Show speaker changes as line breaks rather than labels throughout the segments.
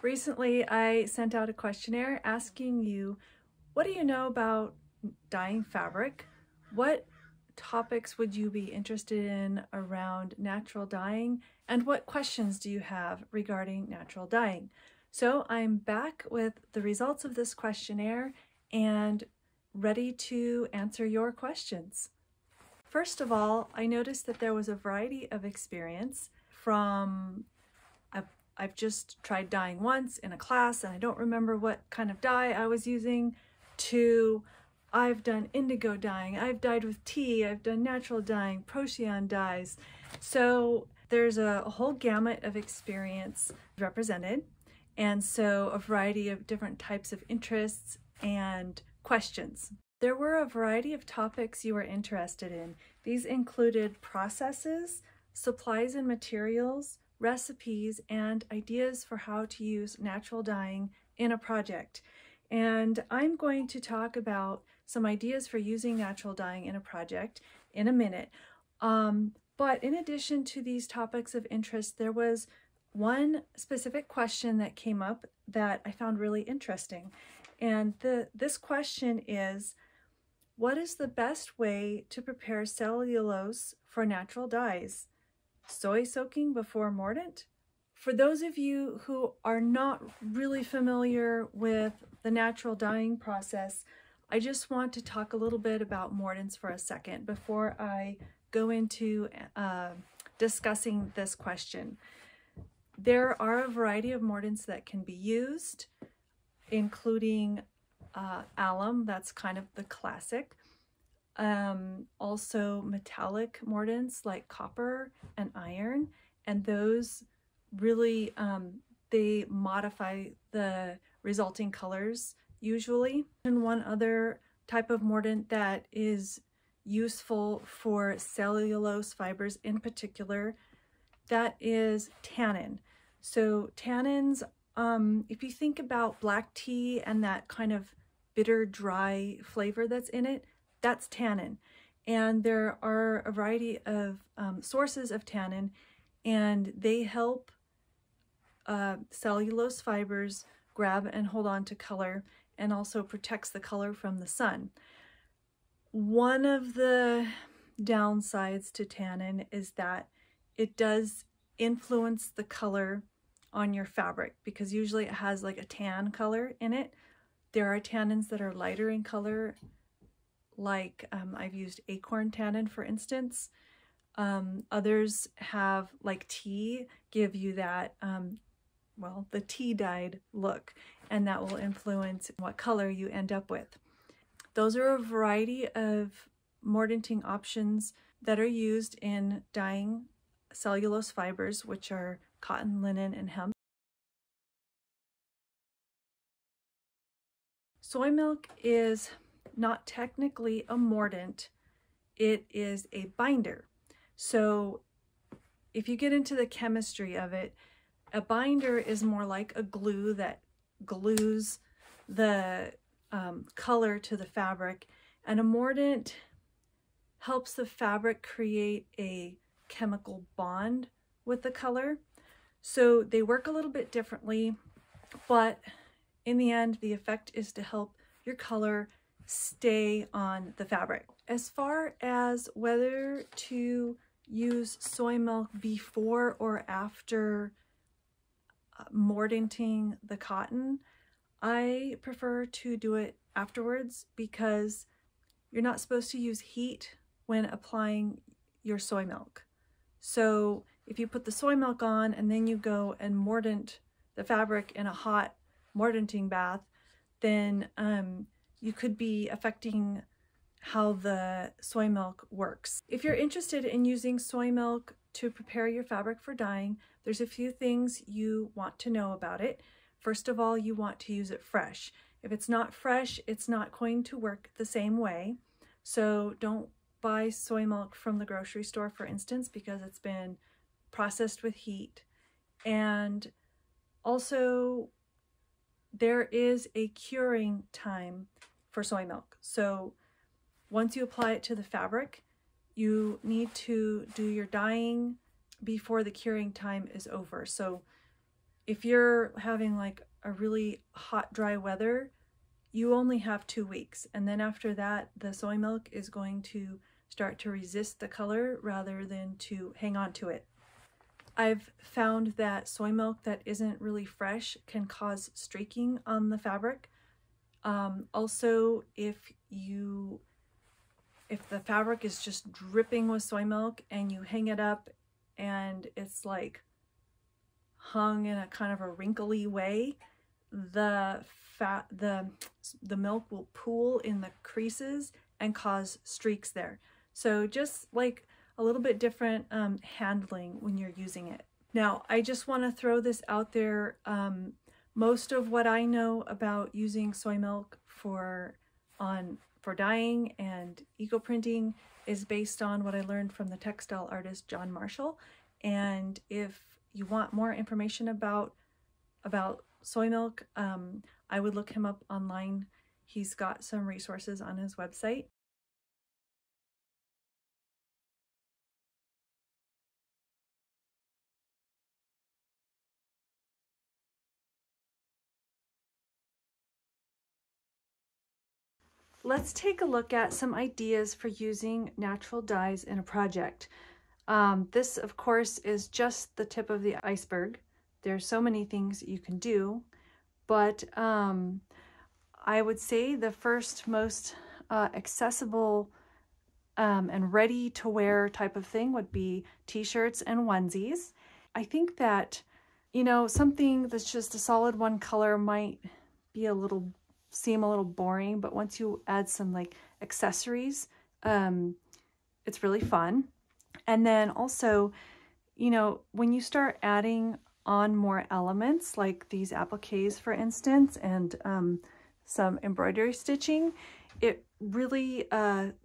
Recently, I sent out a questionnaire asking you, what do you know about dyeing fabric? What topics would you be interested in around natural dyeing? And what questions do you have regarding natural dyeing? So I'm back with the results of this questionnaire and ready to answer your questions. First of all, I noticed that there was a variety of experience from I've just tried dyeing once in a class and I don't remember what kind of dye I was using, to I've done indigo dyeing, I've dyed with tea, I've done natural dyeing, Procyon dyes. So there's a whole gamut of experience represented, and so a variety of different types of interests and questions. There were a variety of topics you were interested in. These included processes, supplies and materials, recipes, and ideas for how to use natural dyeing in a project. And I'm going to talk about some ideas for using natural dyeing in a project in a minute. But in addition to these topics of interest, there was one specific question that came up that I found really interesting. And this question is, what is the best way to prepare cellulose for natural dyes? Soy soaking before mordant? For those of you who are not really familiar with the natural dyeing process, I just want to talk a little bit about mordants for a second before I go into discussing this question. There are a variety of mordants that can be used, including alum, that's kind of the classic. Also metallic mordants like copper and iron, and those really they modify the resulting colors usually. And one other type of mordant that is useful for cellulose fibers in particular, that is tannin. So tannins, if you think about black tea and that kind of bitter, dry flavor that's in it, that's tannin. And there are a variety of sources of tannin, and they help cellulose fibers grab and hold on to color, and also protects the color from the sun. One of the downsides to tannin is that it does influence the color on your fabric, because usually it has like a tan color in it. There are tannins that are lighter in color, like I've used acorn tannin, for instance. Others have, like tea, give you that, well, the tea dyed look, and that will influence what color you end up with. Those are a variety of mordanting options that are used in dyeing cellulose fibers, which are cotton, linen, and hemp. Soy milk is not technically a mordant, it is a binder. So if you get into the chemistry of it, a binder is more like a glue that glues the color to the fabric, and a mordant helps the fabric create a chemical bond with the color. So they work a little bit differently, but in the end, the effect is to help your color stay on the fabric. As far as whether to use soy milk before or after mordanting the cotton, I prefer to do it afterwards, because you're not supposed to use heat when applying your soy milk. So if you put the soy milk on and then you go and mordant the fabric in a hot mordanting bath, then you could be affecting how the soy milk works. If you're interested in using soy milk to prepare your fabric for dyeing, there's a few things you want to know about it. First of all, you want to use it fresh. If it's not fresh, it's not going to work the same way. So don't buy soy milk from the grocery store, for instance, because it's been processed with heat. And also, there is a curing time for soy milk. So once you apply it to the fabric, you need to do your dyeing before the curing time is over. So if you're having like a really hot, dry weather, you only have 2 weeks. And then after that, the soy milk is going to start to resist the color rather than to hang on to it. I've found that soy milk that isn't really fresh can cause streaking on the fabric. Also, if the fabric is just dripping with soy milk and you hang it up and it's like hung in a kind of a wrinkly way, the milk will pool in the creases and cause streaks there. So just like a little bit different handling when you're using it. Now, I just want to throw this out there. Most of what I know about using soy milk for dyeing and eco-printing is based on what I learned from the textile artist John Marshall. And if you want more information about soy milk, I would look him up online. He's got some resources on his website. Let's take a look at some ideas for using natural dyes in a project. This, of course, is just the tip of the iceberg. There's so many things you can do, but I would say the first most accessible and ready to wear type of thing would be t-shirts and onesies. I think that, you know, something that's just a solid one color might be seem a little boring, but once you add some like accessories, it's really fun. And then also, you know, when you start adding on more elements like these appliques, for instance, and some embroidery stitching, it really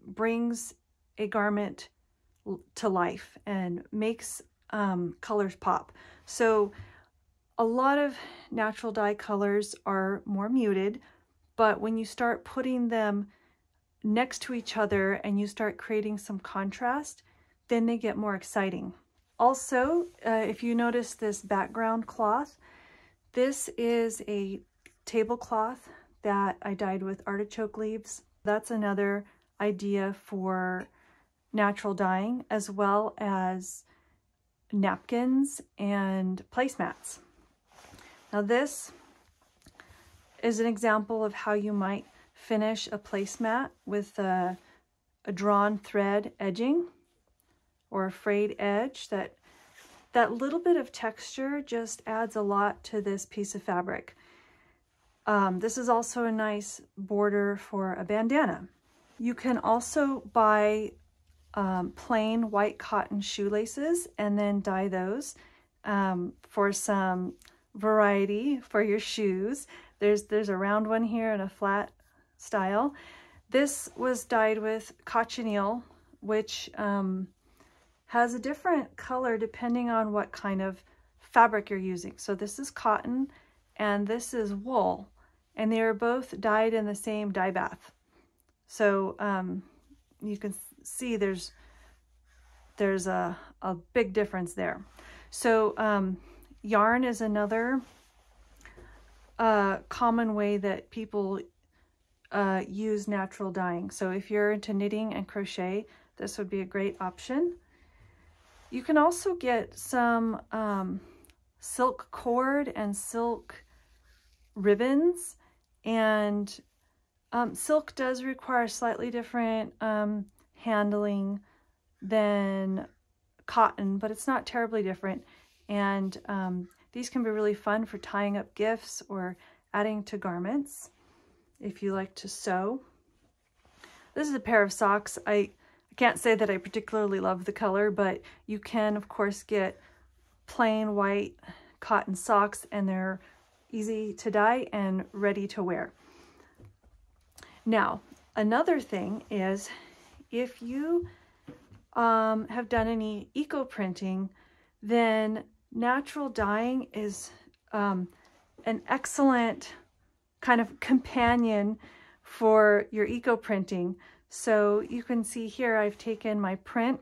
brings a garment to life and makes colors pop. So a lot of natural dye colors are more muted, but when you start putting them next to each other and you start creating some contrast, then they get more exciting. Also, if you notice this background cloth, this is a tablecloth that I dyed with artichoke leaves. That's another idea for natural dyeing, as well as napkins and placemats. Now this is an example of how you might finish a placemat with a drawn thread edging or a frayed edge. That little bit of texture just adds a lot to this piece of fabric. This is also a nice border for a bandana. You can also buy plain white cotton shoelaces and then dye those for some variety for your shoes. There's a round one here and a flat style. This was dyed with cochineal, which has a different color depending on what kind of fabric you're using. So this is cotton and this is wool, and they are both dyed in the same dye bath. So you can see there's a big difference there. So yarn is another common way that people use natural dyeing. So if you're into knitting and crochet, this would be a great option. You can also get some silk cord and silk ribbons, and silk does require slightly different handling than cotton, but it's not terribly different. And these can be really fun for tying up gifts or adding to garments if you like to sew. This is a pair of socks. I can't say that I particularly love the color, but you can, of course, get plain white cotton socks, and they're easy to dye and ready to wear. Now, another thing is, if you have done any eco-printing, then natural dyeing is an excellent kind of companion for your eco-printing. So you can see here I've taken my print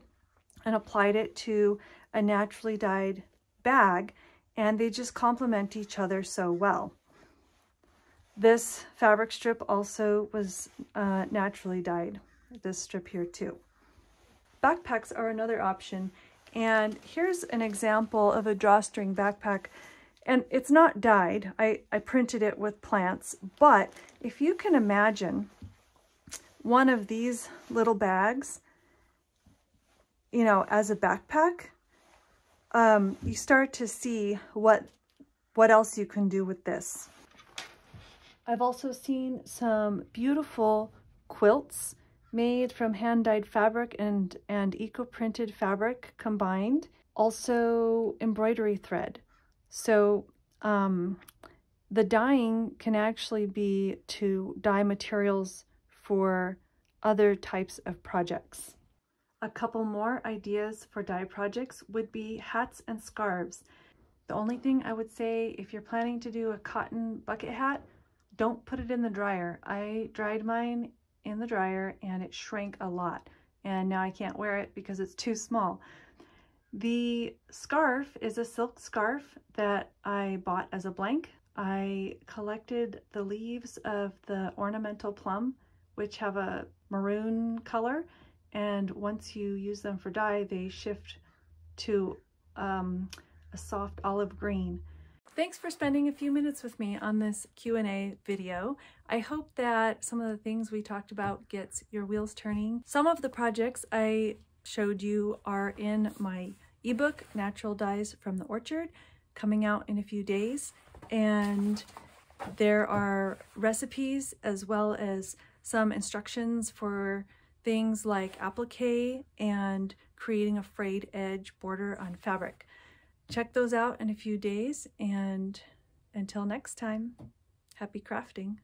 and applied it to a naturally dyed bag, and they just complement each other so well. This fabric strip also was naturally dyed, this strip here too. Backpacks are another option, and here's an example of a drawstring backpack, and it's not dyed. I printed it with plants, but if you can imagine one of these little bags, you know, as a backpack, you start to see what else you can do with this. I've also seen some beautiful quilts made from hand-dyed fabric and eco-printed fabric combined. Also embroidery thread. So the dyeing can actually be to dye materials for other types of projects. A couple more ideas for dye projects would be hats and scarves. The only thing I would say, if you're planning to do a cotton bucket hat, don't put it in the dryer. I dried mine in the dryer and it shrank a lot, and now I can't wear it because it's too small. The scarf is a silk scarf that I bought as a blank. I collected the leaves of the ornamental plum, which have a maroon color, and once you use them for dye, they shift to a soft olive green. Thanks for spending a few minutes with me on this Q&A video. I hope that some of the things we talked about gets your wheels turning. Some of the projects I showed you are in my ebook, Natural Dyes from the Orchard, coming out in a few days. And there are recipes as well as some instructions for things like applique and creating a frayed edge border on fabric. Check those out in a few days, and until next time, happy crafting.